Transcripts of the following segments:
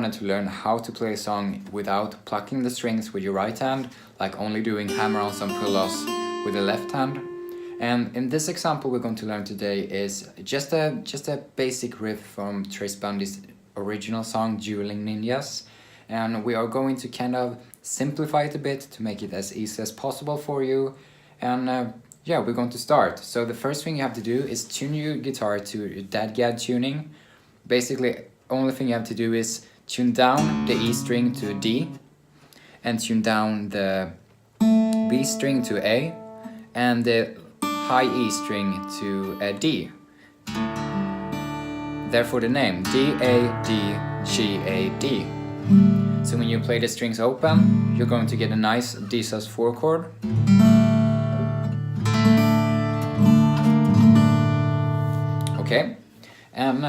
wanted to learn how to play a song without plucking the strings with your right hand, like only doing hammer-ons and pull-offs with the left hand. And in this example we're going to learn today is just a basic riff from Trace Bundy's original song Dueling Ninjas. And we are going to kind of simplify it a bit to make it as easy as possible for you. And yeah, we're going to start. So the first thing you have to do is tune your guitar to dadgad tuning. Basically, only thing you have to do is tune down the E string to a D, and tune down the B string to A, and the high E string to a D. Therefore the name D-A-D-G-A-D. So when you play the strings open, you're going to get a nice D sus4 chord. Okay, and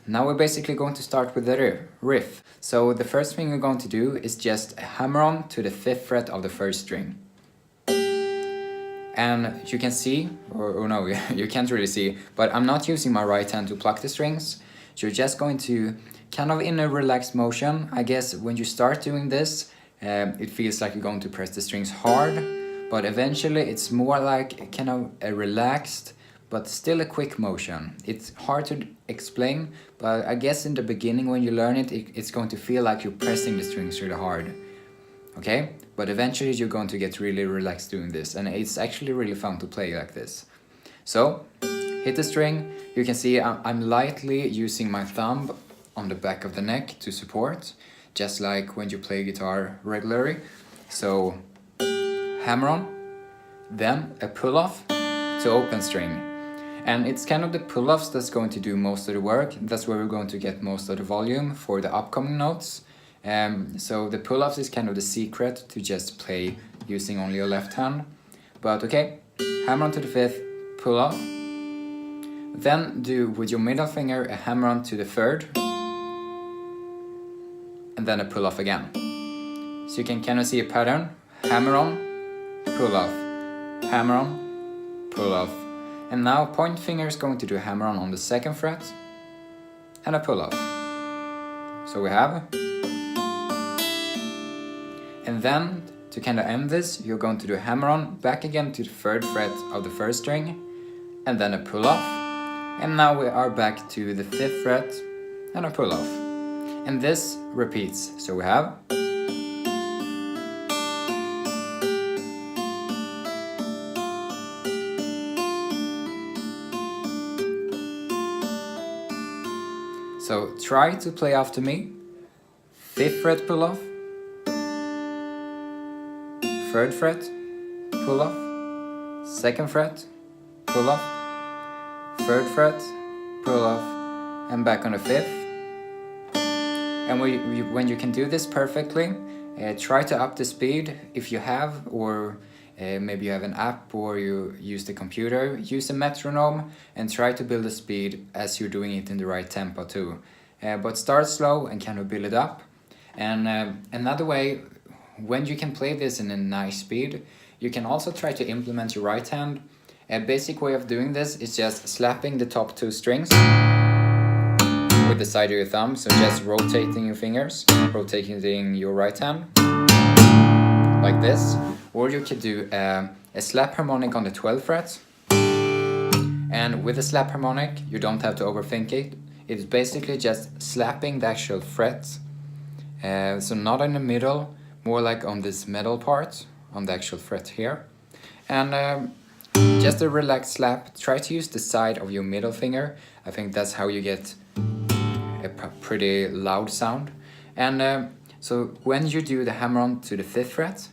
now we're basically going to start with the riff. So the first thing we're going to do is just hammer on to the 5th fret of the 1st string. And you can see, or no, you can't really see, but I'm not using my right hand to pluck the strings. So you're just going to, kind of in a relaxed motion, I guess when you start doing this, it feels like you're going to press the strings hard, but eventually it's more like kind of a relaxed, but still a quick motion. It's hard to explain, but I guess in the beginning when you learn it, it's going to feel like you're pressing the strings really hard. Okay? But eventually you're going to get really relaxed doing this, and it's actually really fun to play like this. So, hit the string. You can see I'm lightly using my thumb on the back of the neck to support, just like when you play guitar regularly. So, hammer on, then a pull-off to open string. And it's kind of the pull-offs that's going to do most of the work. That's where we're going to get most of the volume for the upcoming notes. So the pull-offs is kind of the secret to just play using only your left hand. But okay, hammer on to the 5th, pull-off. Then do with your middle finger a hammer on to the 3rd. And then a pull-off again. So you can kind of see a pattern. Hammer on, pull-off, hammer on, pull-off. And now point finger is going to do a hammer on the 2nd fret and a pull-off. So we have. And then to kind of end this, you're going to do a hammer on back again to the 3rd fret of the 1st string, and then a pull-off. And now we are back to the 5th fret and a pull-off. And this repeats. So we have. So try to play after me. 5th fret pull-off, 3rd fret pull-off, 2nd fret pull-off, 3rd fret pull-off, and back on the 5th. And when you can do this perfectly, try to up the speed if you have, or maybe you have an app or you use the computer, use a metronome and try to build the speed as you're doing it in the right tempo too. But start slow and kind of build it up. And another way, when you can play this in a nice speed, you can also try to implement your right hand. A basic way of doing this is just slapping the top 2 strings with the side of your thumb, so just rotating your fingers, rotating your right hand, like this. Or you could do a slap harmonic on the 12th fret. And with a slap harmonic, you don't have to overthink it. It's basically just slapping the actual fret. So not in the middle, more like on this metal part, on the actual fret here. And just a relaxed slap. Try to use the side of your middle finger. I think that's how you get a pretty loud sound. And so when you do the hammer on to the 5th fret,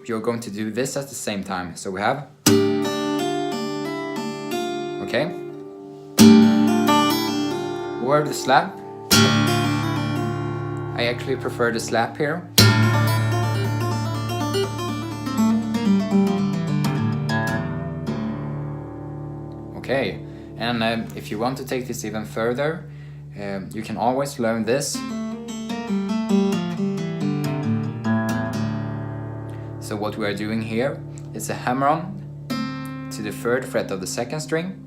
you're going to do this at the same time. So we have. Okay. Or the slap. I actually prefer the slap here. Okay, and if you want to take this even further, you can always learn this. So what we are doing here is a hammer on to the 3rd fret of the 2nd string,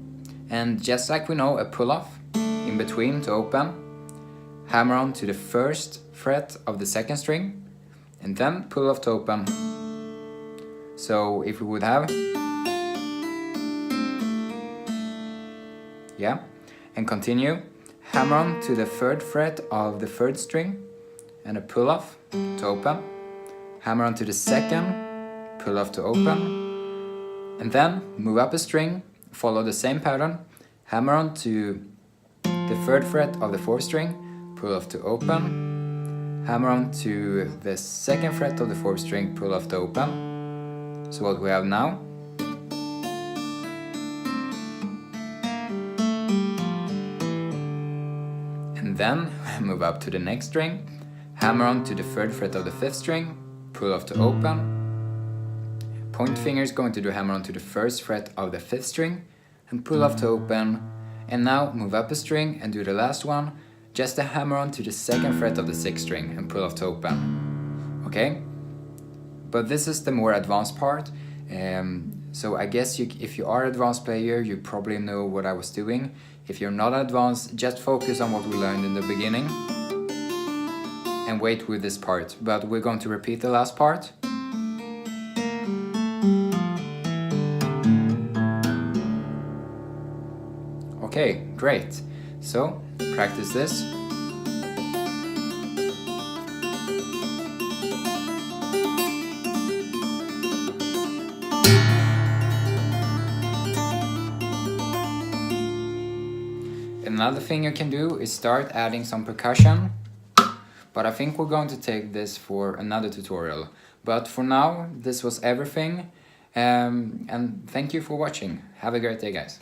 and just like we know a pull-off in between to open, hammer on to the first fret of the second string, and then pull off to open. So if we would have, yeah, and continue, hammer on to the third fret of the third string and a pull off to open, hammer on to the second, pull off to open, and then move up a string, follow the same pattern, hammer on to the third fret of the fourth string, pull off to open, hammer on to the second fret of the fourth string, pull off to open. So what we have now, and then move up to the next string, hammer on to the third fret of the fifth string, pull off to open, point finger is going to do hammer on to the first fret of the fifth string and pull off to open, and now move up a string and do the last one, just a hammer on to the second fret of the sixth string and pull off to open. Okay? But this is the more advanced part. So I guess if you are an advanced player, you probably know what I was doing. If you're not advanced, just focus on what we learned in the beginning and wait with this part. But we're going to repeat the last part. Okay, great. So practice this. Another thing you can do is start adding some percussion, but I think we're going to take this for another tutorial. But for now, this was everything, and thank you for watching. Have a great day, guys.